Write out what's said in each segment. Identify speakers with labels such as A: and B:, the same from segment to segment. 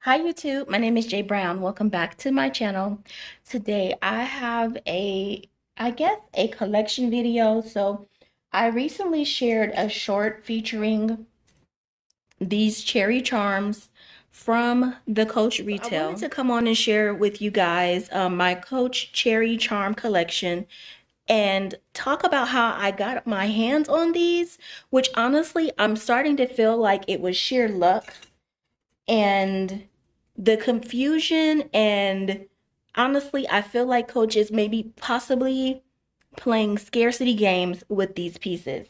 A: Hi YouTube, my name is Jay Brown. Welcome back to my channel. Today I have I guess a collection video. So I recently shared a short featuring these cherry charms from the Coach Retail. I wanted to come on and share with you guys my Coach cherry charm collection and talk about how I got my hands on these, which honestly I'm starting to feel like it was sheer luck and the confusion, and honestly I feel like Coach is maybe possibly playing scarcity games with these pieces.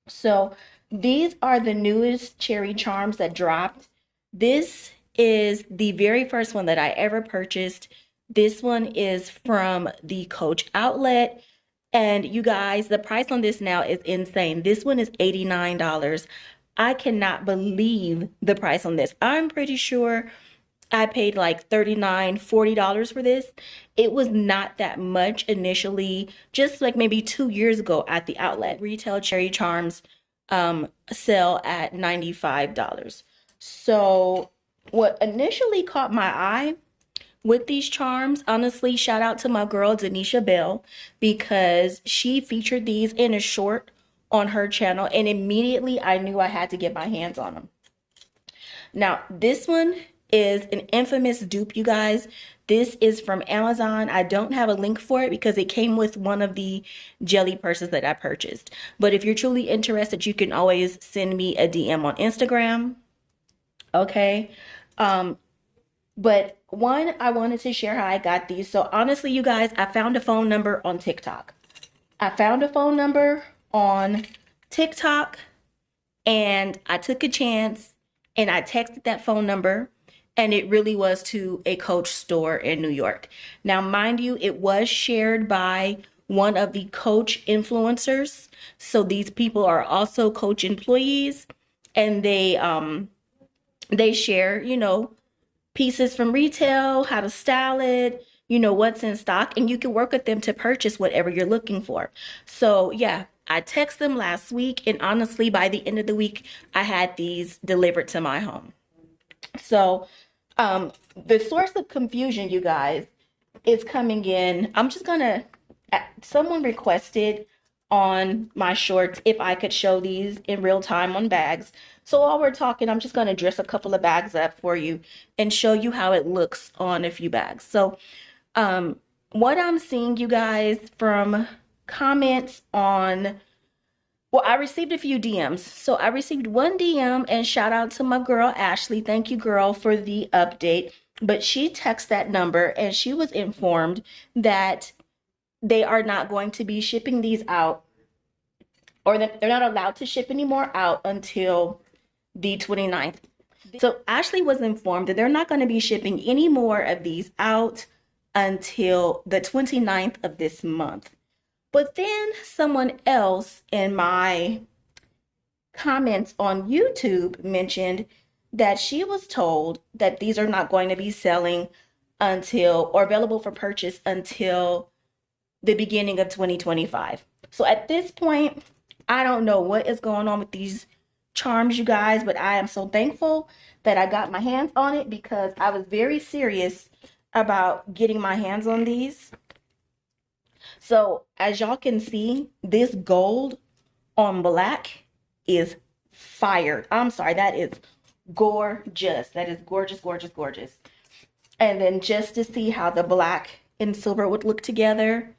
A: So these are the newest cherry charms that dropped. This is the very first one that I ever purchased. This one is from the Coach outlet. And you guys, the price on this now is insane. This one is $89. I cannot believe the price on this. I'm pretty sure I paid like $39, $40 for this. It was not that much initially, just like maybe 2 years ago at the outlet. Retail cherry charms sell at $95. So what initially caught my eye with these charms, honestly, shout out to my girl Denisha Bell, because she featured these in a short on her channel, and immediately I knew I had to get my hands on them. Now, this one is an infamous dupe, you guys. This is from Amazon. I don't have a link for it because it came with one of the jelly purses that I purchased. But if you're truly interested, you can always send me a DM on Instagram. Okay. But one, I wanted to share how I got these. So honestly, you guys, I found a phone number on TikTok. I found a phone number on TikTok and I took a chance and I texted that phone number, and it really was to a Coach store in New York. Now, mind you, it was shared by one of the Coach influencers. So these people are also Coach employees, and they share, pieces from retail, how to style it, what's in stock, and you can work with them to purchase whatever you're looking for. So yeah, I texted them last week, and honestly, by the end of the week, I had these delivered to my home. So the source of confusion, you guys, is coming in. I'm just gonna, someone requested on my shorts if I could show these in real time on bags. So while we're talking, I'm just going to dress a couple of bags up for you and show you how it looks on a few bags. So what I'm seeing, you guys, from comments on, well, I received a few DMs. So I received one DM, and shout out to my girl Ashley. Thank you, girl, for the update. But she texted that number and she was informed that they are not going to be shipping these out, or that they're not allowed to ship anymore out until the 29th. So Ashley was informed that they're not going to be shipping any more of these out until the 29th of this month. But then someone else in my comments on YouTube mentioned that she was told that these are not going to be selling until, or available for purchase until, the beginning of 2025. So at this point, I don't know what is going on with these charms, you guys, but I am so thankful that I got my hands on it, because I was very serious about getting my hands on these. So as y'all can see, this gold on black is fire. I'm sorry, that is gorgeous. That is gorgeous, gorgeous, gorgeous. And then just to see how the black and silver would look together,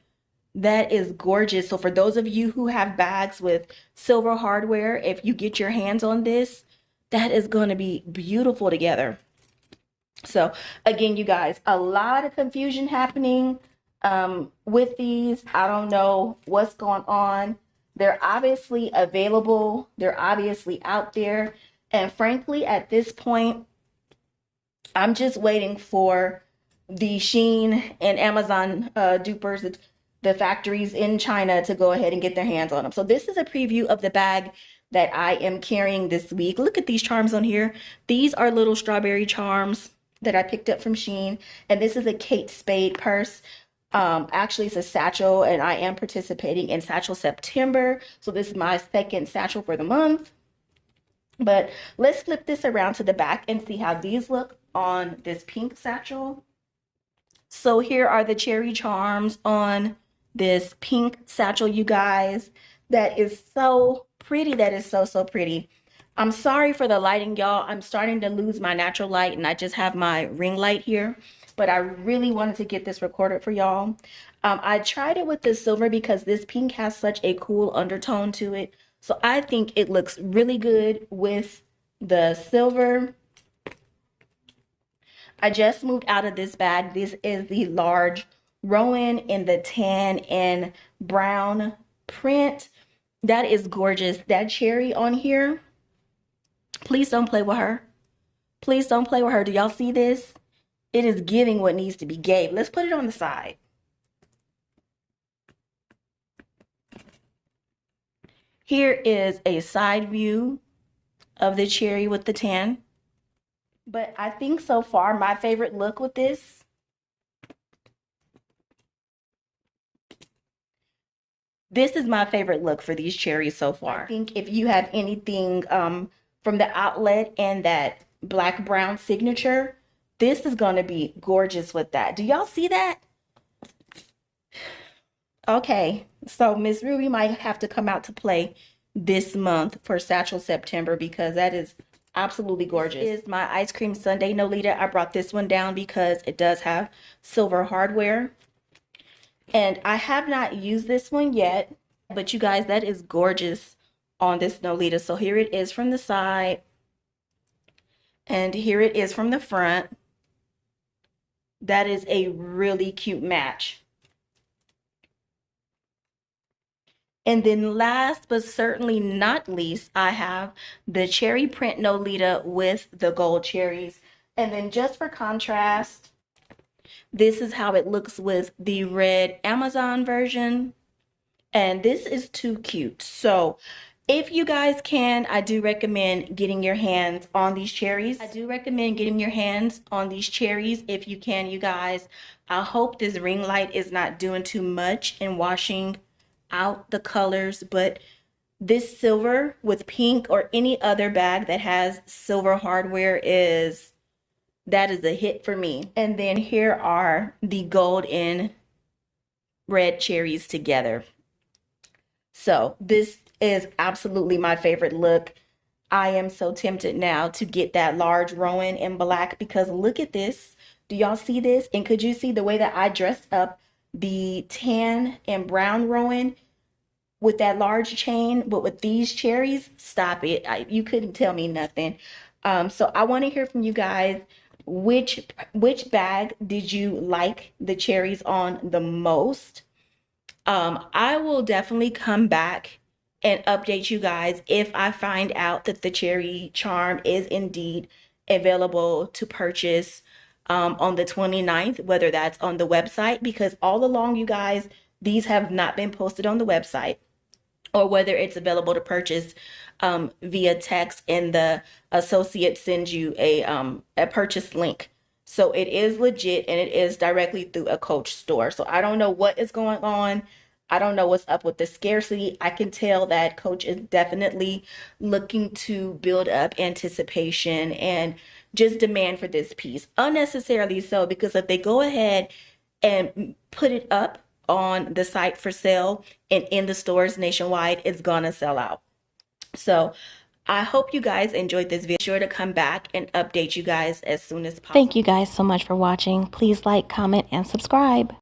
A: that is gorgeous. So for those of you who have bags with silver hardware, if you get your hands on this, that is going to be beautiful together. So again, you guys, a lot of confusion happening with these. I don't know what's going on. They're obviously available. They're obviously out there. And frankly, at this point, I'm just waiting for the Shein and Amazon dupers, the factories in China, to go ahead and get their hands on them. So this is a preview of the bag that I am carrying this week. Look at these charms on here. These are little strawberry charms that I picked up from Shein. And this is a Kate Spade purse. Actually, it's a satchel, and I am participating in Satchel September. So this is my second satchel for the month. But let's flip this around to the back and see how these look on this pink satchel. So here are the cherry charms on this pink satchel, you guys. That is so pretty. That is so, so pretty. I'm sorry for the lighting, y'all. I'm starting to lose my natural light, and I just have my ring light here. But I really wanted to get this recorded for y'all. I tried it with the silver because this pink has such a cool undertone to it. So I think it looks really good with the silver. I just moved out of this bag. This is the large Rowan in the tan and brown print. That is gorgeous. That cherry on here, please don't play with her. Please don't play with her. Do y'all see this? It is giving what needs to be gave. Let's put it on the side. Here is a side view of the cherry with the tan. But I think so far my favorite look with this is my favorite look for these cherries so far. I think if you have anything from the outlet and that black brown signature, this is going to be gorgeous with that. Do y'all see that? Okay, so Miss Ruby might have to come out to play this month for Satchel September because that is absolutely gorgeous. This is my ice cream sundae Nolita. I brought this one down because it does have silver hardware. And I have not used this one yet, but you guys, that is gorgeous on this Nolita. So here it is from the side, and here it is from the front. That is a really cute match. And then last but certainly not least, I have the cherry print Nolita with the gold cherries. And then just for contrast, this is how it looks with the red Amazon version. And this is too cute. So if you guys can, I do recommend getting your hands on these cherries. I do recommend getting your hands on these cherries if you can, you guys. I hope this ring light is not doing too much and washing out the colors, but this silver with pink or any other bag that has silver hardware that is a hit for me. And then here are the gold and red cherries together. So this is absolutely my favorite look. I am so tempted now to get that large Rowan in black because look at this. Do y'all see this? And could you see the way that I dressed up the tan and brown Rowan with that large chain, but with these cherries? Stop it. You couldn't tell me nothing. So I want to hear from you guys. Which bag did you like the cherries on the most? I will definitely come back and update you guys if I find out that the cherry charm is indeed available to purchase on the 29th, whether that's on the website, because all along, you guys, these have not been posted on the website, or whether it's available to purchase via text and the associate sends you a purchase link. So it is legit and it is directly through a Coach store. So I don't know what is going on. I don't know what's up with the scarcity. I can tell that Coach is definitely looking to build up anticipation and just demand for this piece. Unnecessarily so, because if they go ahead and put it up on the site for sale and in the stores nationwide, it's gonna sell out. So I hope you guys enjoyed this video. Be sure to come back and update you guys as soon as possible.
B: Thank you guys so much for watching. Please like, comment, and subscribe.